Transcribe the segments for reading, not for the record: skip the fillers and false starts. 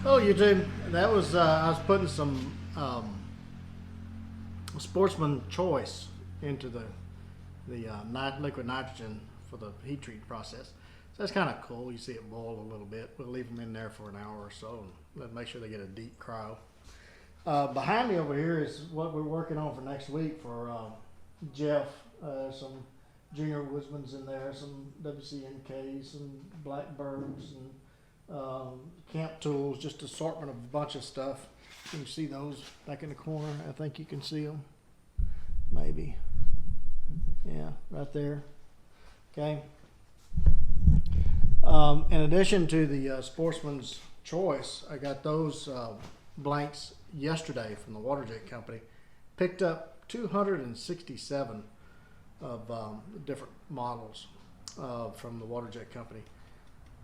Oh, YouTube. That was I was putting some Sportsman Choice into the liquid nitrogen for the heat treat process. So that's kind of cool. You see it boil a little bit. We'll leave them in there for an hour or so and make sure they get a deep cryo. Behind me over here is what we're working on for next week for Jeff. Some junior woodsmans in there, some WCNKs, some blackbirds, and camp tools, just assortment of a bunch of stuff. You can see those back in the corner. I think you can see them. Maybe. Yeah, right there. Okay. In addition to the Sportsman's Choice, I got those blanks yesterday from the water jet company. Picked up 267 of different models from the water jet company.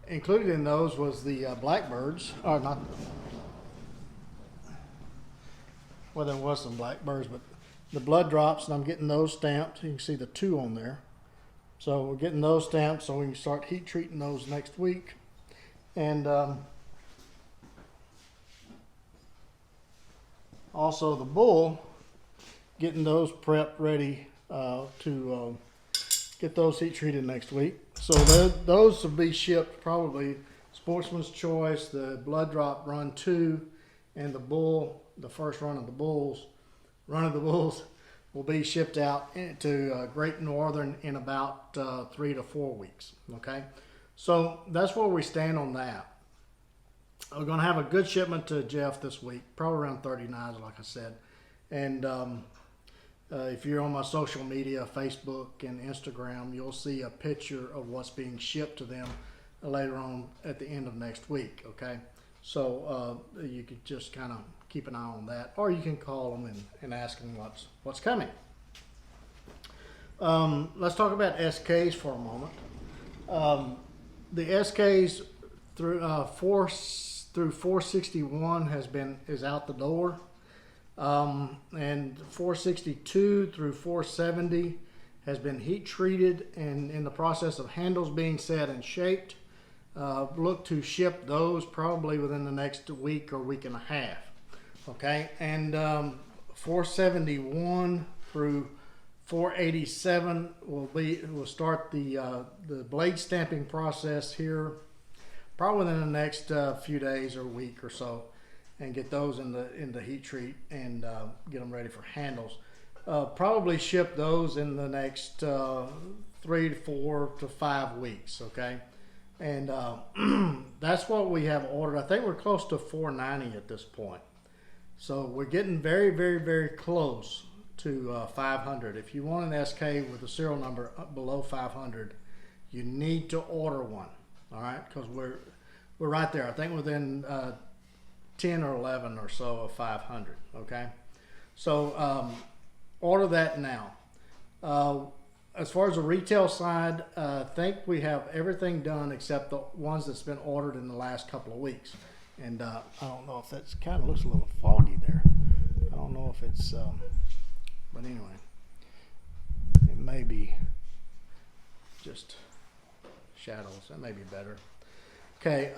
Included in those was the blackbirds, or not. Well, there was some blackbirds, but the blood drops, and I'm getting those stamped. You can see the 2 on there. So we're getting those stamped so we can start heat treating those next week. And also the bull, getting those prepped ready to get those heat treated next week. So those will be shipped probably Sportsman's Choice, the blood drop run 2, and the bull, the first run of the bulls will be shipped out to Great Northern in about 3 to 4 weeks. Okay, so that's where we stand on that. We're going to have a good shipment to Jeff this week, probably around 39, like I said. And if you're on my social media, Facebook and Instagram, you'll see a picture of what's being shipped to them later on at the end of next week. Okay, so you could just kind of keep an eye on that, or you can call them and ask them what's coming. Let's talk about SKs for a moment. The SKs through 461 is out the door, and 462 through 470 has been heat treated and in the process of handles being set and shaped. Look to ship those probably within the next week or week and a half. Okay, and 471 through 487 will start the blade stamping process here probably within the next few days or week or so, and get those in the heat treat and get them ready for handles. Probably ship those in the next 3 to 4 to 5 weeks. Okay, and that's what we have ordered. I think we're close to 490 at this point. So we're getting very, very, very close to 500. If you want an SK with a serial number below 500, you need to order one. All right, because we're right there. I think within 10 or 11 or so of 500. Okay, so order that now. As far as the retail side, I think we have everything done except the ones that's been ordered in the last couple of weeks. And I don't know if that's kind of looks a little foggy there. I don't know if it's, but anyway, it may be just shadows. That may be better. Okay,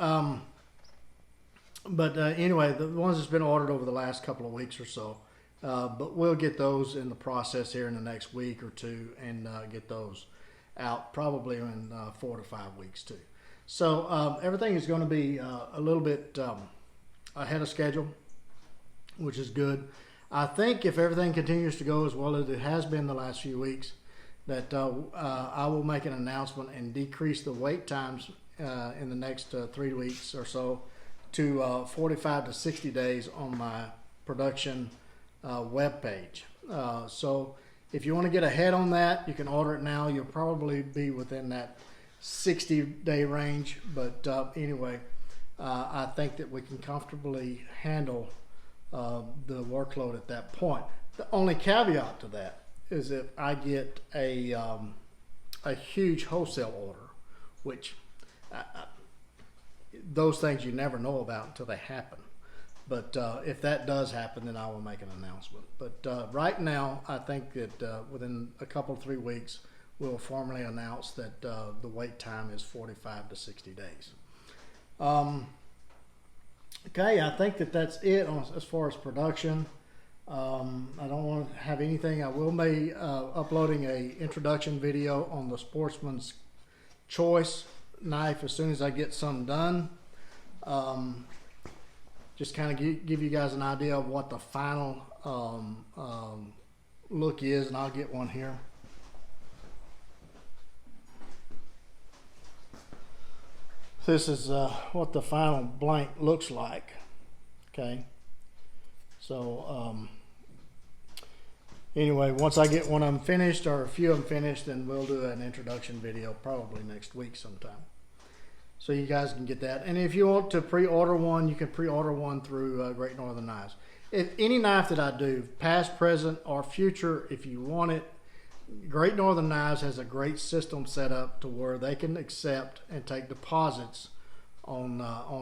but anyway, the ones that's been ordered over the last couple of weeks or so, but we'll get those in the process here in the next week or two and get those out probably in 4 to 5 weeks too. So everything is going to be a little bit ahead of schedule, which is good. I think if everything continues to go as well as it has been the last few weeks, that I will make an announcement and decrease the wait times in the next 3 weeks or so to 45 to 60 days on my production web page. So if you want to get ahead on that, you can order it now. You'll probably be within that 60-day range, but anyway, I think that we can comfortably handle the workload at that point. The only caveat to that is if I get a huge wholesale order, which those things you never know about until they happen. But if that does happen, then I will make an announcement. But right now, I think that within a couple, 3 weeks, we'll formally announce that the wait time is 45 to 60 days. Okay, I think that that's it as far as production. I don't want to have anything. I will be uploading a introduction video on the Sportsman's Choice knife as soon as I get some done. Just kind of give you guys an idea of what the final look is, and I'll get one here. This is what the final blank looks like. Okay, so anyway, once I get one of them finished, or a few of them finished, then we'll do an introduction video probably next week sometime, so you guys can get that. And if you want to pre-order one, you can pre-order one through Great Northern Knives. If any knife that I do, past, present, or future, if you want it, Great Northern Knives has a great system set up to where they can accept and take deposits on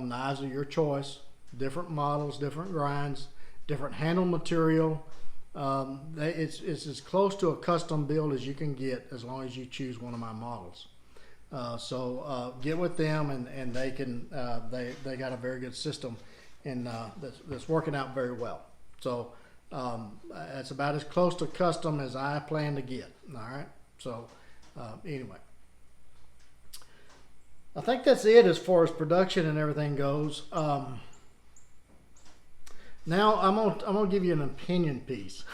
knives of your choice, different models, different grinds, different handle material. It's as close to a custom build as you can get, as long as you choose one of my models. So get with them, and they can they got a very good system, and that's working out very well. So it's about as close to custom as I plan to get. All right. So anyway, I think that's it as far as production and everything goes. Now I'm gonna give you an opinion piece.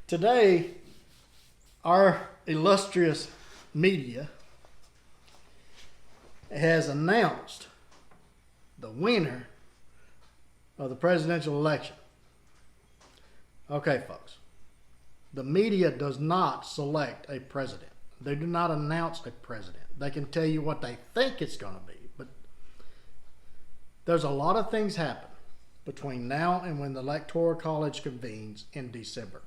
Today, our illustrious media has announced the winner of the presidential election. Okay, folks. The media does not select a president. They do not announce a president. They can tell you what they think it's going to be, but there's a lot of things happen between now and when the Electoral College convenes in December.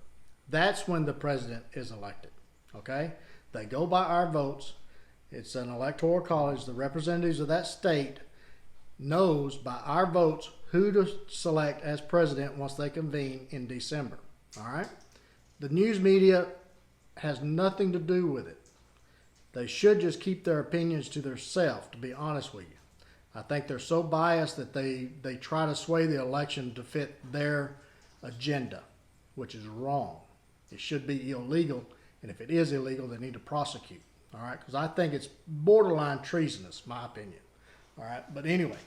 That's when the president is elected. Okay? They go by our votes. It's an Electoral College. The representatives of that state knows by our votes who to select as president once they convene in December. All right? The news media has nothing to do with it. They should just keep their opinions to themselves, to be honest with you. I think they're so biased that they try to sway the election to fit their agenda, which is wrong. It should be illegal, and if it is illegal, they need to prosecute. All right? Because I think it's borderline treasonous, my opinion. All right? But anyway,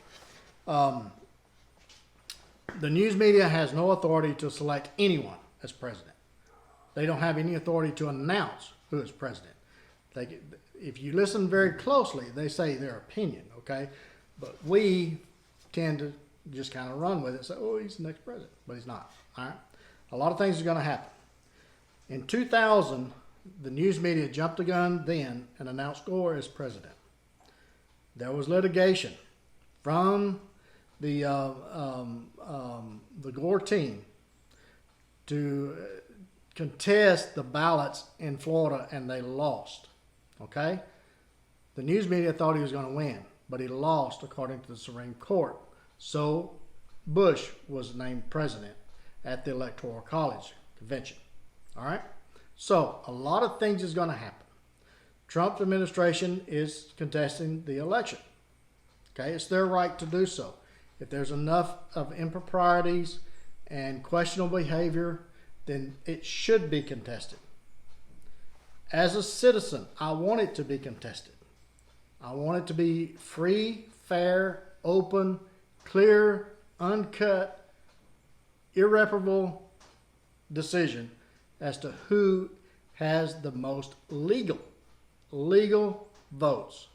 the news media has no authority to select anyone as president. They don't have any authority to announce who is president. If you listen very closely, they say their opinion, okay? But we tend to just kind of run with it and say, oh, he's the next president. But he's not, all right? A lot of things are going to happen. In 2000, the news media jumped the gun then and announced Gore as president. There was litigation from the Gore team to contest the ballots in Florida, and they lost. Okay? The news media thought he was going to win, but he lost according to the Supreme Court. So Bush was named president at the Electoral College convention. All right? So a lot of things is going to happen. Trump administration is contesting the election. Okay? It's their right to do so. If there's enough of improprieties and questionable behavior, then it should be contested. As a citizen, I want it to be contested. I want it to be free, fair, open, clear, uncut, irreparable decision as to who has the most legal votes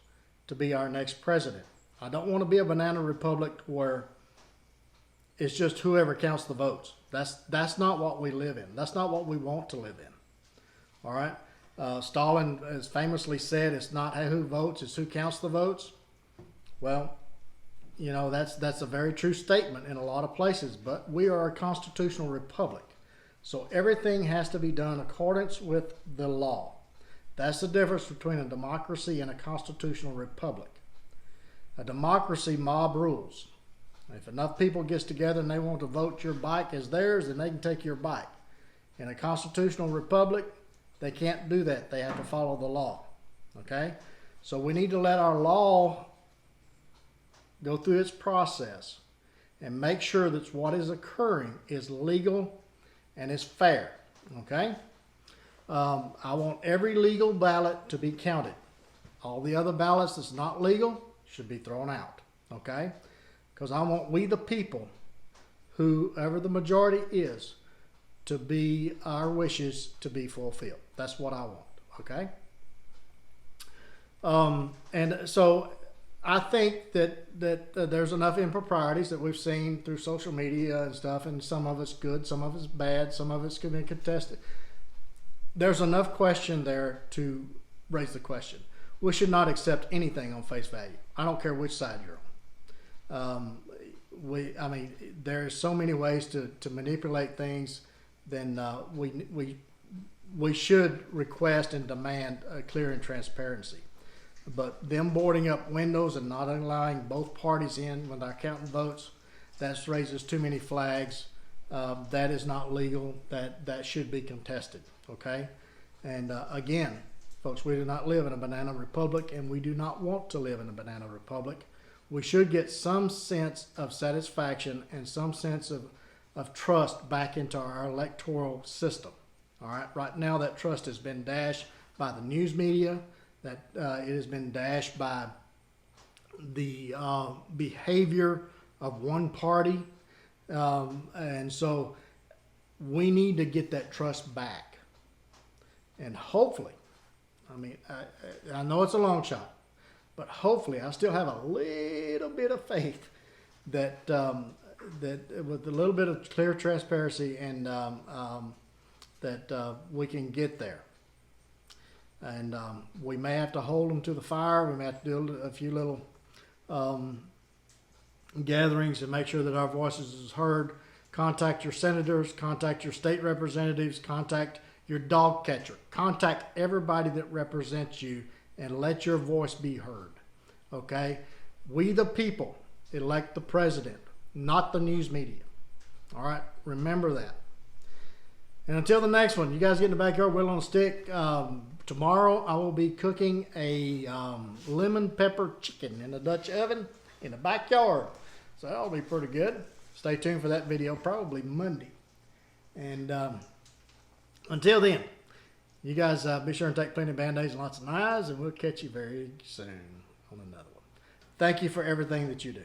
to be our next president. I don't want to be a banana republic where it's just whoever counts the votes. That's not what we live in. That's not what we want to live in. All right? Stalin has famously said, it's not who votes, it's who counts the votes. Well, you know, that's a very true statement in a lot of places, but we are a constitutional republic. So everything has to be done in accordance with the law. That's the difference between a democracy and a constitutional republic. A democracy, mob rules. If enough people gets together and they want to vote your bike as theirs, then they can take your bike. In a constitutional republic, they can't do that. They have to follow the law. Okay? So we need to let our law go through its process. and make sure that what is occurring is legal and is fair. Okay? I want every legal ballot to be counted. All the other ballots that's not legal should be thrown out. Okay? Because I want we the people, whoever the majority is, to be our wishes to be fulfilled. That's what I want. Okay? And so I think that there's enough improprieties that we've seen through social media and stuff, and some of it's good, some of it's bad, some of it's can be contested. There's enough question there to raise the question. We should not accept anything on face value. I don't care which side you're on. I mean, there's so many ways to manipulate things. Then we should request and demand a clear and transparency. But them boarding up windows and not allowing both parties in when they're counting votes, that raises too many flags. That is not legal. That should be contested. Okay? And again, folks, we do not live in a banana republic, and we do not want to live in a banana republic. We should get some sense of satisfaction and some sense of trust back into our electoral system. All right? Right now, that trust has been dashed by the news media. That it has been dashed by the behavior of one party. And so we need to get that trust back. And hopefully, I mean, I know it's a long shot, but hopefully I still have a little bit of faith that that with a little bit of clear transparency and that we can get there. And we may have to hold them to the fire. We may have to do a few little gatherings to make sure that our voices is heard. Contact your senators, contact your state representatives, contact your dog catcher. Contact everybody that represents you and let your voice be heard. Okay? We the people elect the president, not the news media. All right? Remember that. And until the next one, you guys get in the backyard, wheel on a stick. Tomorrow I will be cooking a lemon pepper chicken in the Dutch oven in the backyard. So that'll be pretty good. Stay tuned for that video, probably Monday. And until then, you guys be sure and take plenty of Band-Aids and lots of knives, and we'll catch you very soon on another one. Thank you for everything that you do.